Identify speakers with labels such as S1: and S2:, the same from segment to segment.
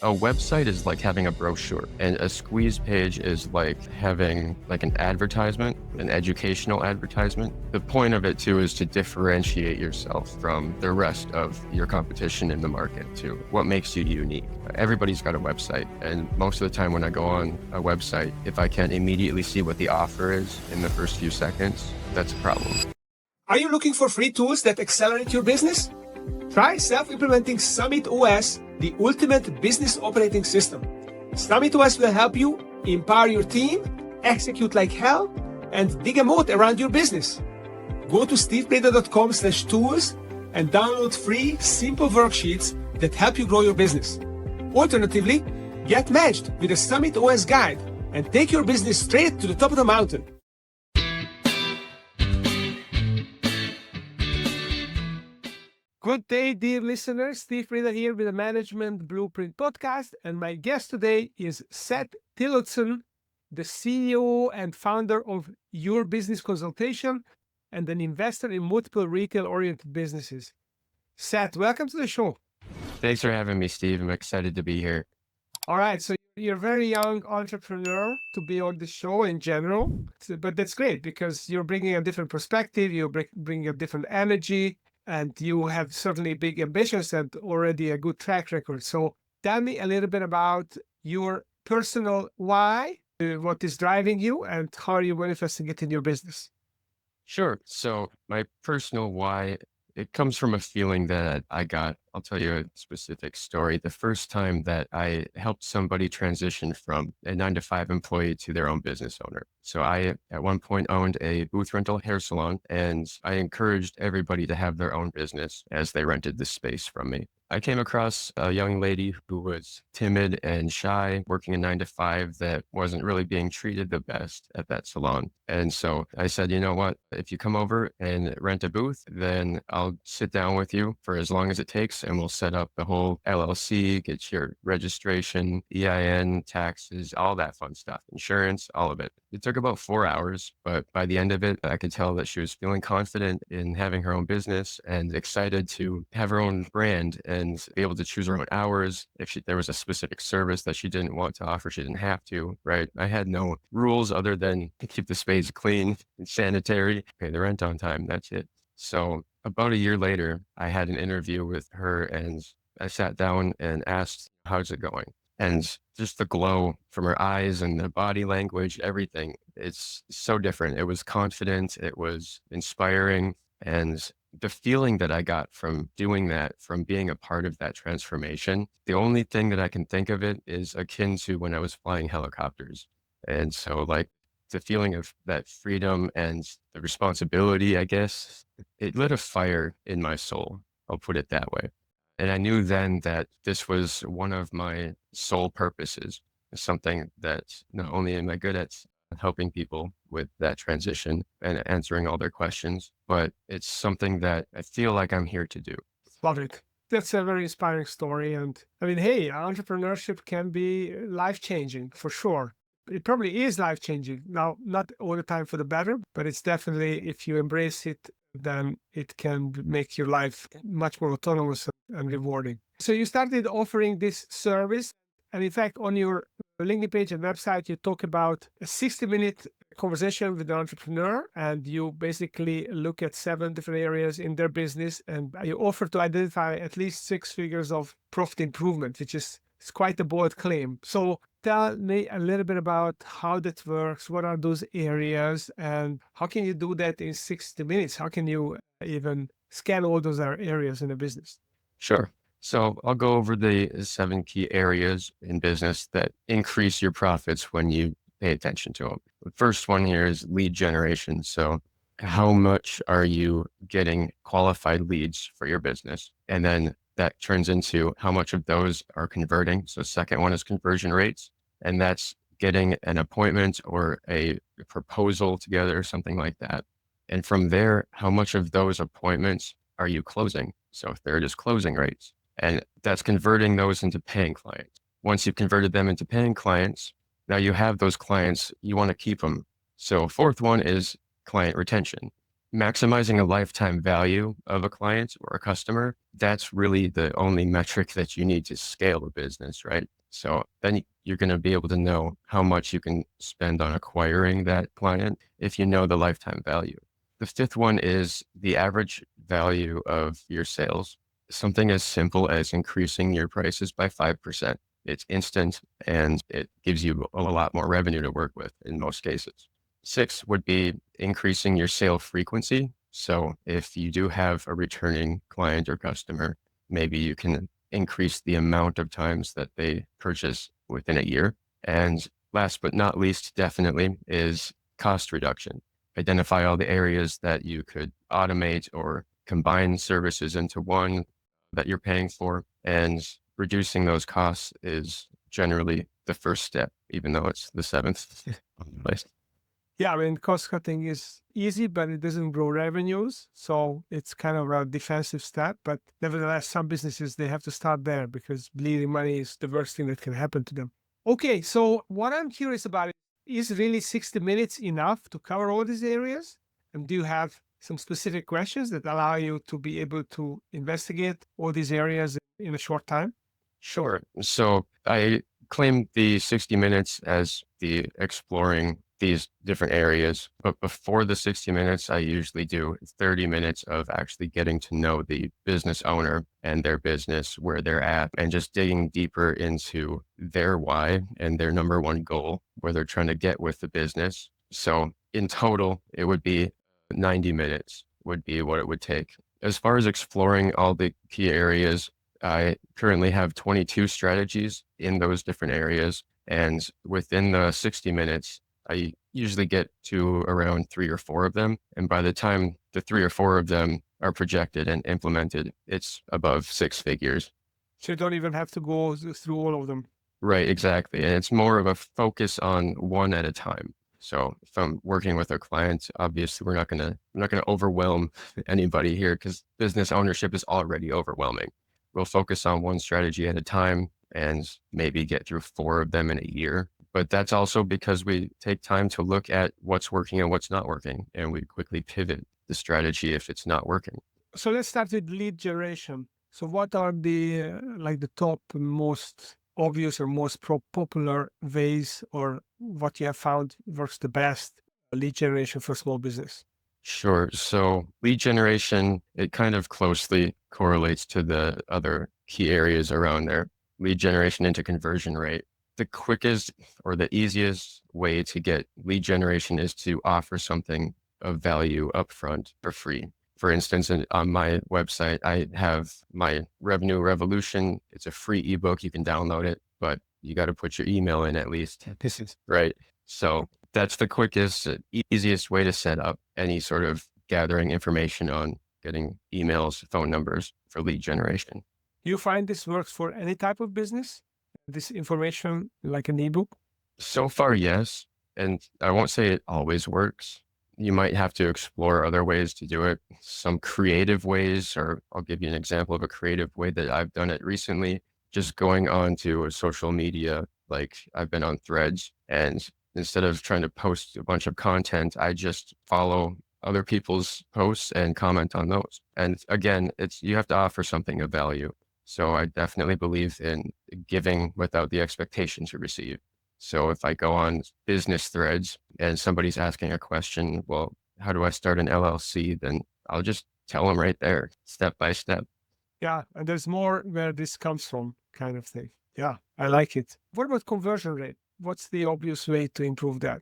S1: A website is like having a brochure, and a squeeze page is like having like an advertisement, an educational advertisement. The point of it too is to differentiate yourself from the rest of your competition in the market too. What makes you unique? Everybody's got a website, and most of the time when I go on a website, if I can't immediately see what the offer is in the first few seconds, that's a problem.
S2: Are you looking for free tools that accelerate your business? Try self-implementing Summit OS, the ultimate business operating system. Summit OS will help you empower your team, execute like hell, and dig a moat around your business. Go to stevebrader.com/tools and download free, simple worksheets that help you grow your business. Alternatively, get matched with a Summit OS guide and take your business straight to the top of the mountain. Good day, dear listeners. Steve Reader here with the Management Blueprint Podcast. And my guest today is Seth Tillotson, the CEO and founder of Your Business Consultation and an investor in multiple retail-oriented businesses. Seth, welcome to the show.
S1: Thanks for having me, Steve. I'm excited to be here.
S2: All right. So you're a very young entrepreneur to be on the show in general, but that's great because you're bringing a different perspective. You're bringing a different energy. And you have certainly big ambitions and already a good track record. So tell me a little bit about your personal why, what is driving you, and how are you manifesting it in your business?
S1: Sure. So my personal why, it comes from a feeling that I got. I'll tell you a specific story. The first time that I helped somebody transition from a 9-to-5 employee to their own business owner. So I, at one point, owned a booth rental hair salon, and I encouraged everybody to have their own business as they rented the space from me. I came across a young lady who was timid and shy, working a 9-to-5 that wasn't really being treated the best at that salon. And so I said, you know what, if you come over and rent a booth, then I'll sit down with you for as long as it takes, and we'll set up the whole LLC, get your registration, EIN, taxes, all that fun stuff, insurance, all of it. It took about 4 hours, but by the end of it, I could tell that she was feeling confident in having her own business and excited to have her own brand and be able to choose her own hours. If there was a specific service that she didn't want to offer, she didn't have to, right? I had no rules other than keep the space clean and sanitary, pay the rent on time. That's it. So about a year later, I had an interview with her, and I sat down and asked, how's it going? And just the glow from her eyes and the body language, everything, it's so different. It was confident, it was inspiring. And the feeling that I got from doing that, from being a part of that transformation, the only thing that I can think of it is akin to when I was flying helicopters. And so like the feeling of that freedom and the responsibility, I guess, it lit a fire in my soul. I'll put it that way. And I knew then that this was one of my sole purposes, something that not only am I good at helping people with that transition and answering all their questions, but it's something that I feel like I'm here to do.
S2: Love it. That's a very inspiring story. And I mean, hey, entrepreneurship can be life-changing for sure. It probably is life-changing. Now, not all the time for the better, but it's definitely, if you embrace it, then it can make your life much more autonomous and rewarding. So you started offering this service. And in fact, on your LinkedIn page and website, you talk about a 60-minute conversation with an entrepreneur, and you basically look at 7 different areas in their business, and you offer to identify at least 6 figures of profit improvement, which is quite a bold claim. So tell me a little bit about how that works. What are those areas, and how can you do that in 60 minutes? How can you even scan all those areas in a business?
S1: Sure. So I'll go over the 7 key areas in business that increase your profits when you pay attention to them. The first one here is lead generation. So how much are you getting qualified leads for your business? And then that turns into how much of those are converting. So second one is conversion rates, and that's getting an appointment or a proposal together or something like that. And from there, how much of those appointments are you closing? So third is closing rates, and that's converting those into paying clients. Once you've converted them into paying clients, now you have those clients, you want to keep them. So fourth one is client retention. maximizing a lifetime value of a client or a customer, that's really the only metric that you need to scale a business, right? So then you're going to be able to know how much you can spend on acquiring that client if you know the lifetime value. The fifth one is the average value of your sales. Something as simple as increasing your prices by 5%. It's instant and it gives you a lot more revenue to work with in most cases. Six would be increasing your sale frequency. So if you do have a returning client or customer, maybe you can increase the amount of times that they purchase within a year. And last but not least, definitely is cost reduction. Identify all the areas that you could automate or combine services into one that you're paying for. And reducing those costs is generally the first step, even though it's the seventh on the list.
S2: Yeah, I mean, cost cutting is easy, but it doesn't grow revenues. So it's kind of a defensive step. But nevertheless, some businesses, they have to start there because bleeding money is the worst thing that can happen to them. Okay, so what I'm curious about is really 60 minutes enough to cover all these areas? And do you have some specific questions that allow you to be able to investigate all these areas in a short time?
S1: Sure. So I claim the 60 minutes as the exploring these different areas, but before the 60 minutes, I usually do 30 minutes of actually getting to know the business owner and their business, where they're at, and just digging deeper into their why and their number one goal, where they're trying to get with the business. So in total, it would be 90 minutes would be what it would take. As far as exploring all the key areas, I currently have 22 strategies in those different areas. And within the 60 minutes, I usually get to around three or four of them. And by the time the three or four of them are projected and implemented, it's above six figures.
S2: So you don't even have to go through all of them.
S1: Right, exactly. And it's more of a focus on one at a time. So if I'm working with a client, obviously we're not gonna overwhelm anybody here because business ownership is already overwhelming. We'll focus on one strategy at a time and maybe get through four of them in a year. But that's also because we take time to look at what's working and what's not working, and we quickly pivot the strategy if it's not working.
S2: So let's start with lead generation. So what are the like the top most obvious or most popular ways, or what you have found works the best lead generation for small business?
S1: Sure. So lead generation, it kind of closely correlates to the other key areas around there. Lead generation into conversion rate. The quickest or the easiest way to get lead generation is to offer something of value upfront for free. For instance, on my website, I have my Revenue Revolution. It's a free ebook. You can download it, but you got to put your email in at least. This is right. So that's the quickest, easiest way to set up any sort of gathering information on getting emails, phone numbers for lead generation.
S2: You find this works for any type of business? This information like an ebook?
S1: So far, yes. And I won't say it always works. You might have to explore other ways to do it, some creative ways, or I'll give you an example of a creative way that I've done it recently. Just going on to a social media, like I've been on Threads, and instead of trying to post a bunch of content, I just follow other people's posts and comment on those. And again, you have to offer something of value. So I definitely believe in giving without the expectation to receive. So if I go on business threads and somebody's asking a question, well, how do I start an LLC? Then I'll just tell them right there, step by step.
S2: Yeah, and there's more where this comes from, kind of thing. Yeah, I like it. What about conversion rate? What's the obvious way to improve that?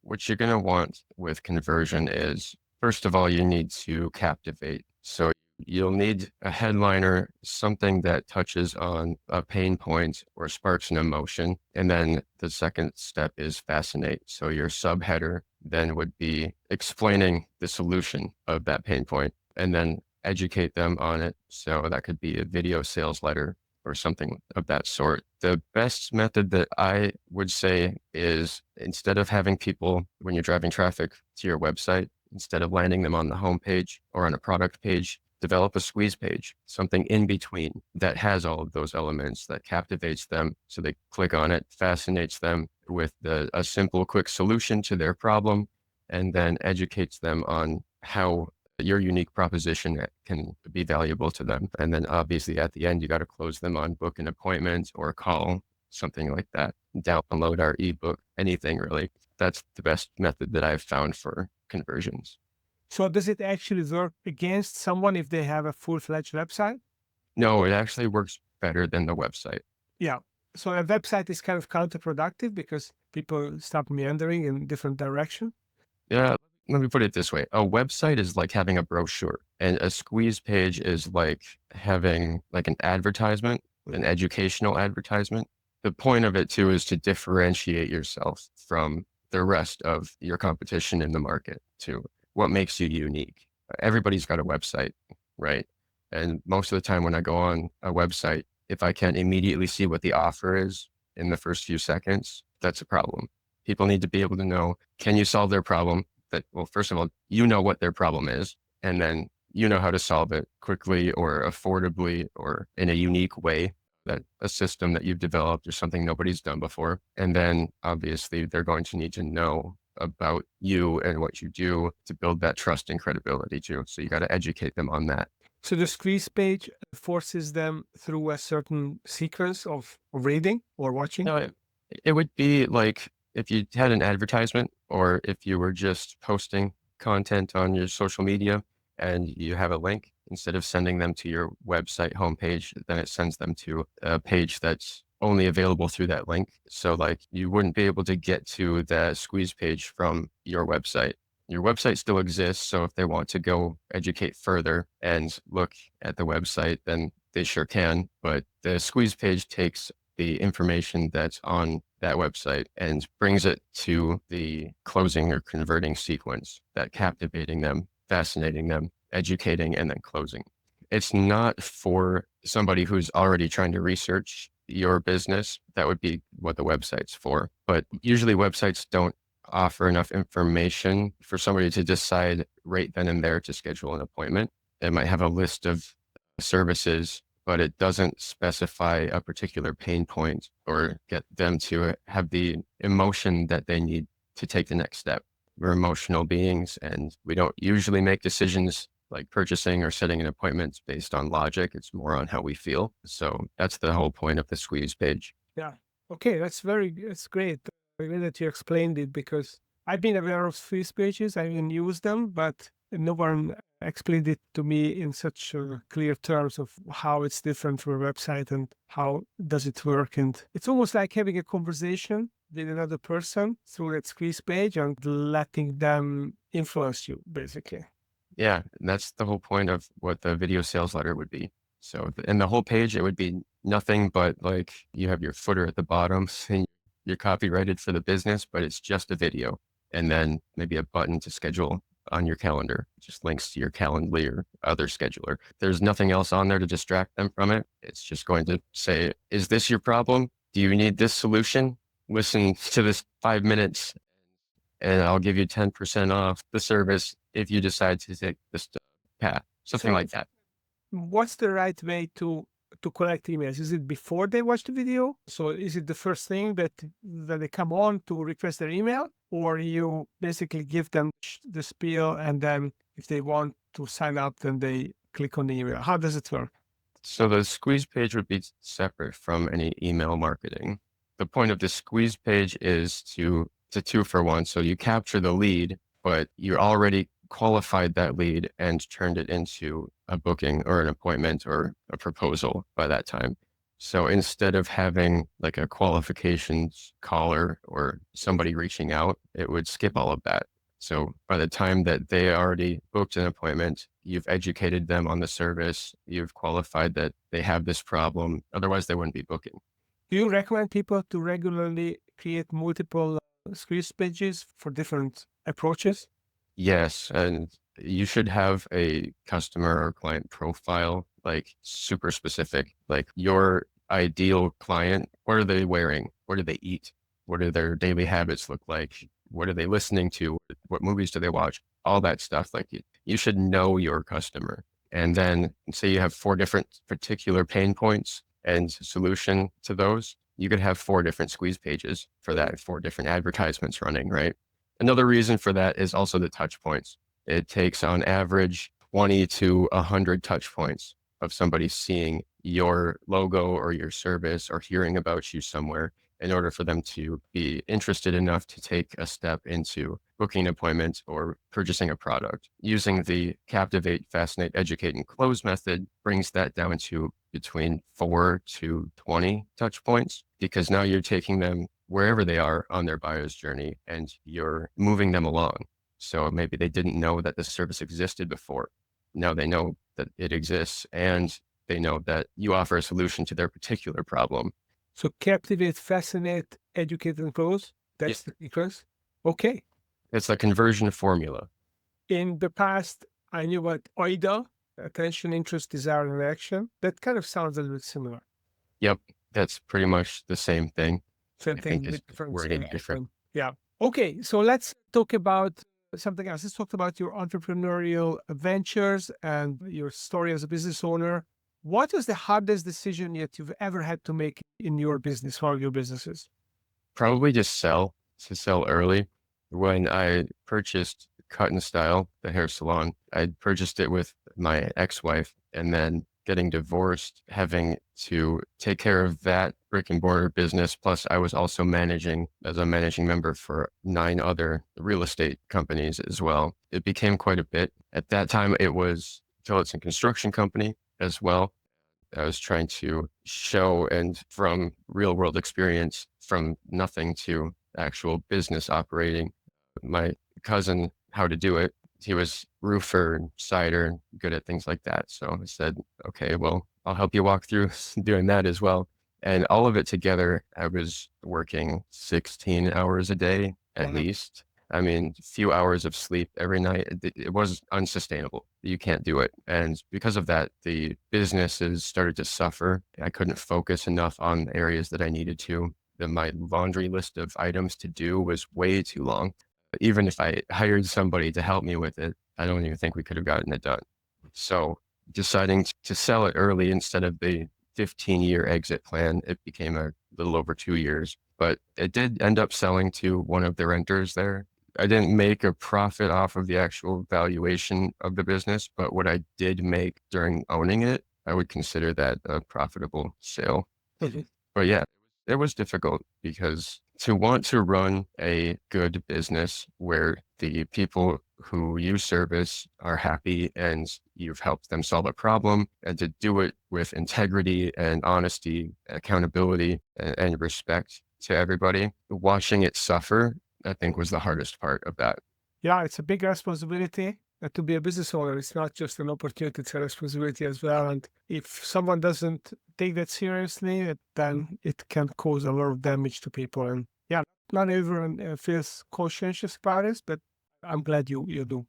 S1: What you're going to want with conversion is, first of all, you need to captivate. So you'll need a headliner, something that touches on a pain point or sparks an emotion. And then the second step is fascinate. So your subheader then would be explaining the solution of that pain point and then educate them on it. So that could be a video sales letter or something of that sort. The best method that I would say is, instead of having people, when you're driving traffic to your website, instead of landing them on the homepage or on a product page, develop a squeeze page, something in between that has all of those elements that captivates them. So they click on it, fascinates them with a simple, quick solution to their problem, and then educates them on how your unique proposition can be valuable to them. And then obviously at the end, you got to close them on book an appointment or a call, something like that. Download our ebook, anything really. That's the best method that I've found for conversions.
S2: So does it actually work against someone if they have a full-fledged website?
S1: No, it actually works better than the website.
S2: Yeah. So a website is kind of counterproductive because people start meandering in different direction.
S1: Yeah, let me put it this way. A website is like having a brochure, and a squeeze page is like having like an advertisement, an educational advertisement. The point of it too is to differentiate yourself from the rest of your competition in the market to what makes you unique. Everybody's got a website, right? And most of the time when I go on a website, if I can't immediately see what the offer is in the first few seconds, that's a problem. People need to be able to know, can you solve their problem? That, well, first of all, you know what their problem is, and then you know how to solve it quickly or affordably or in a unique way, that a system that you've developed or something nobody's done before. And then obviously they're going to need to know about you and what you do to build that trust and credibility too. So you got to educate them on that.
S2: So the squeeze page forces them through a certain sequence of reading or watching.
S1: No, it would be like if you had an advertisement or if you were just posting content on your social media and you have a link, instead of sending them to your website homepage, then it sends them to a page that's only available through that link. So like you wouldn't be able to get to the squeeze page from your website. Your website still exists. So if they want to go educate further and look at the website, then they sure can. But the squeeze page takes the information that's on that website and brings it to the closing or converting sequence, that captivating them, fascinating them, educating, and then closing. It's not for somebody who's already trying to research your business. That would be what the website's for. But usually websites don't offer enough information for somebody to decide right then and there to schedule an appointment. It might have a list of services, but it doesn't specify a particular pain point or get them to have the emotion that they need to take the next step. We're emotional beings, and we don't usually make decisions like purchasing or setting an appointment based on logic. It's more on how we feel. So that's the whole point of the squeeze page.
S2: Yeah. Okay, that's great. I glad that you explained it because I've been aware of squeeze pages. I even use them, but no one explained it to me in such clear terms of how it's different from a website and how does it work. And it's almost like having a conversation with another person through that squeeze page and letting them influence you, basically.
S1: Yeah, and that's the whole point of what the video sales letter would be. So in the whole page, it would be nothing but like you have your footer at the bottom and you're copyrighted for the business, but it's just a video. And then maybe a button to schedule on your calendar, just links to your Calendly or other scheduler. There's nothing else on there to distract them from it. It's just going to say, is this your problem? Do you need this solution? Listen to this 5 minutes and I'll give you 10% off the service if you decide to take this path, something
S2: So
S1: like that.
S2: what's the right way to collect emails? Is it before they watch the video? So is it the first thing that they come on to request their email, or you basically give them the spiel and then if they want to sign up, then they click on the email? How does it work?
S1: So the squeeze page would be separate from any email marketing. The point of the squeeze page is it's a 2-for-1. So you capture the lead, but you already qualified that lead and turned it into a booking or an appointment or a proposal by that time. So instead of having like a qualifications caller or somebody reaching out, it would skip all of that. So by the time that they already booked an appointment, you've educated them on the service, you've qualified that they have this problem. Otherwise, they wouldn't be booking.
S2: Do you recommend people to regularly create multiple squeeze pages for different approaches?
S1: Yes, and you should have a customer or client profile, like super specific, like your ideal client. What are they wearing? What do they eat? What do their daily habits look like? What are they listening to? What movies do they watch? All that stuff. Like you should know your customer. And then say you have 4 different particular pain points and solution to those, you could have 4 different squeeze pages for that, 4 different advertisements running, right? Another reason for that is also the touch points. It takes on average 20 to 100 touch points of somebody seeing your logo or your service or hearing about you somewhere in order for them to be interested enough to take a step into booking an appointment or purchasing a product. Using the Captivate, Fascinate, Educate, and Close method brings that down to between 4 to 20 touch points, because now you're taking them wherever they are on their buyer's journey and you're moving them along. So maybe they didn't know that this service existed before. Now they know that it exists, and they know that you offer a solution to their particular problem.
S2: So Captivate, Fascinate, Educate, and Close.
S1: Yeah.
S2: That's the sequence. Okay.
S1: It's a conversion formula.
S2: In the past, I knew about OIDA, attention, interest, desire, and action. That kind of sounds a little bit similar.
S1: Yep, that's pretty much the same thing.
S2: Same
S1: I think
S2: thing
S1: just
S2: with different.
S1: wording different.
S2: Yeah. Okay. So let's talk about something else. Let's talk about your entrepreneurial ventures and your story as a business owner. What was the hardest decision yet you've ever had to make in your business or your businesses?
S1: Probably just to sell early. When I purchased Cut and Style, the hair salon, I purchased it with my ex-wife, and then getting divorced, having to take care of that brick and mortar business. Plus, I was also managing as a managing member for 9 other real estate companies as well. It became quite a bit. At that time, it was Tillotson Construction Company as well. I was trying to show, and from real world experience, from nothing to actual business operating, my cousin how to do it. He was roofer and cider and good at things like that. So I said, okay, well, I'll help you walk through doing that as well. And all of it together, I was working 16 hours a day at
S2: Wow.
S1: least. I mean, a few hours of sleep every night. It was unsustainable. You can't do it. And because of that, the businesses started to suffer. I couldn't focus enough on areas that I needed to. My laundry list of items to do was way too long. Even if I hired somebody to help me with it, I don't even think we could have gotten it done. So deciding to sell it early instead of the 15-year exit plan, it became a little over 2 years. But it did end up selling to one of the renters there. I didn't make a profit off of the actual valuation of the business, but what I did make during owning it, I would consider that a profitable sale.
S2: Mhm.
S1: But yeah, it was difficult because to want to run a good business where the people who you service are happy and you've helped them solve a problem, and to do it with integrity and honesty, accountability, and respect to everybody, watching it suffer, I think was the hardest part of that.
S2: Yeah, it's a big responsibility to be a business owner. It's not just an opportunity, it's a responsibility as well. And if someone doesn't take that seriously, then it can cause a lot of damage to people. And yeah, not everyone feels conscientious about it, but I'm glad you do.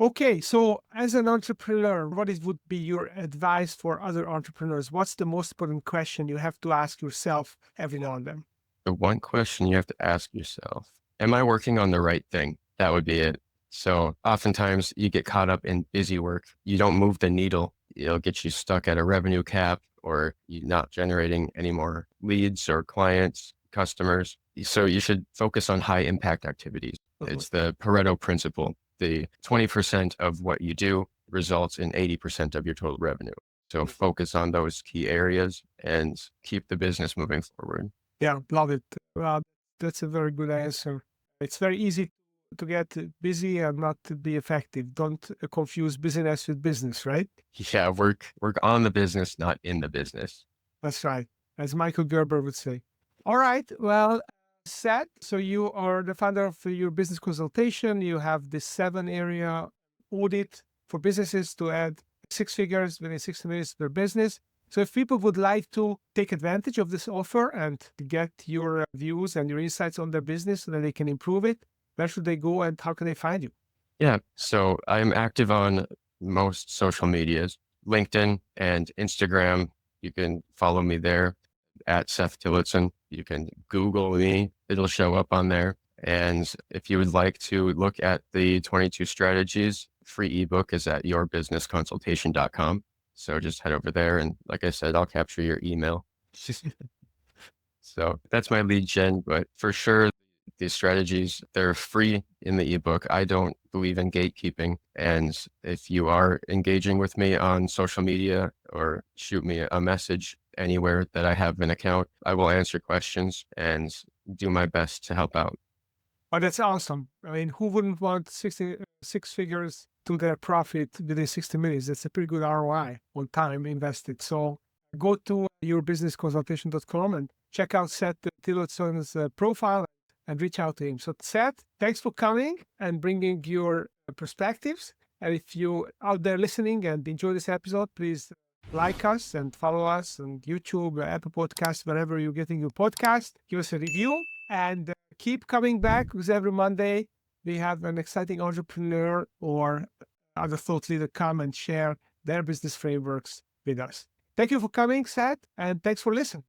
S2: Okay, so as an entrepreneur, would be your advice for other entrepreneurs? What's the most important question you have to ask yourself every now and then?
S1: The one question you have to ask yourself, am I working on the right thing? That would be it. So oftentimes you get caught up in busy work. You don't move the needle. It'll get you stuck at a revenue cap, or you're not generating any more leads or clients, customers. So you should focus on high impact activities.
S2: Mhm.
S1: It's the Pareto principle. The 20% of what you do results in 80% of your total revenue. So focus on those key areas and keep the business moving forward.
S2: Yeah, love it. Well, that's a very good answer. It's very easy to get busy and not to be effective. Don't confuse business with business, right?
S1: Yeah, work on the business, not in the business.
S2: That's right, as Michael Gerber would say. All right. Well, Seth, so you are the founder of your business consultation. You have this 7-area audit for businesses to add 6 figures within 60 minutes per business. So if people would like to take advantage of this offer and to get your views and your insights on their business so that they can improve it, where should they go and how can they find you?
S1: Yeah, so I'm active on most social medias, LinkedIn and Instagram. You can follow me there at Seth Tillotson. You can Google me, it'll show up on there. And if you would like to look at the 22 strategies, free ebook is at yourbusinessconsultation.com. So just head over there. And like I said, I'll capture your email. So that's my lead gen, but for sure, these strategies. They're free in the ebook. I don't believe in gatekeeping. And if you are engaging with me on social media or shoot me a message anywhere that I have an account, I will answer questions and do my best to help out.
S2: Oh, that's awesome. I mean, who wouldn't want six figures to their profit within 60 minutes? That's a pretty good ROI on time invested. So go to yourbusinessconsultation.com and check out Seth Tillotson's profile and reach out to him. So Seth, thanks for coming and bringing your perspectives. And if you out there listening and enjoy this episode, please like us and follow us on YouTube, Apple Podcasts, wherever you're getting your podcast. Give us a review and keep coming back, because every Monday we have an exciting entrepreneur or other thought leader come and share their business frameworks with us. Thank you for coming, Seth, and thanks for listening.